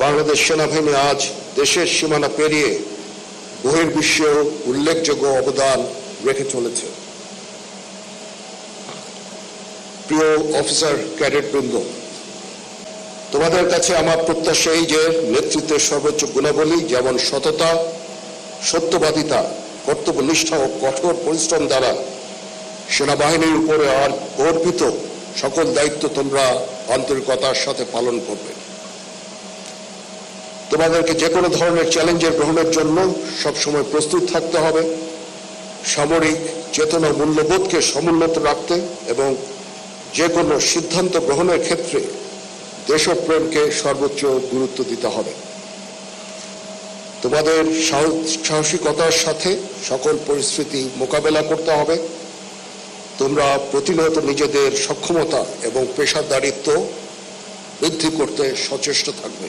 বাংলাদেশ সেনাবাহিনী আজ দেশের সীমানা পেরিয়ে বহির্বিশ্বেও উল্লেখযোগ্য অবদান রেখে চলেছে। প্রিয় অফিসার ক্যাডেটবৃন্দ, তোমাদের কাছে আমার প্রত্যাশা এই যে নেতৃত্বের সর্বোচ্চ গুণাবলী যেমন সততা, সত্যবাদিতা, কর্তব্যনিষ্ঠা ও কঠোর পরিশ্রম দ্বারা সেনাবাহিনীর উপরে অর্পিত সকল দায়িত্ব তোমরা আন্তরিকতার সাথে পালন করবে। তোমাদেরকে যে কোনো ধরনের চ্যালেঞ্জের গ্রহণের জন্য সবসময় প্রস্তুত থাকতে হবে, সামরিক চেতনা মূল্যবোধকে সমুন্নত রাখতে এবং যে কোনো সিদ্ধান্ত গ্রহণের ক্ষেত্রে দেশপ্রেমকে সর্বোচ্চ গুরুত্ব দিতে হবে। তোমাদের সাহসিকতার সাথে সকল পরিস্থিতি মোকাবেলা করতে হবে। তোমরা প্রতিনিয়ত নিজেদের সক্ষমতা এবং পেশাদারিত্ব বৃদ্ধি করতে সচেষ্ট থাকবে।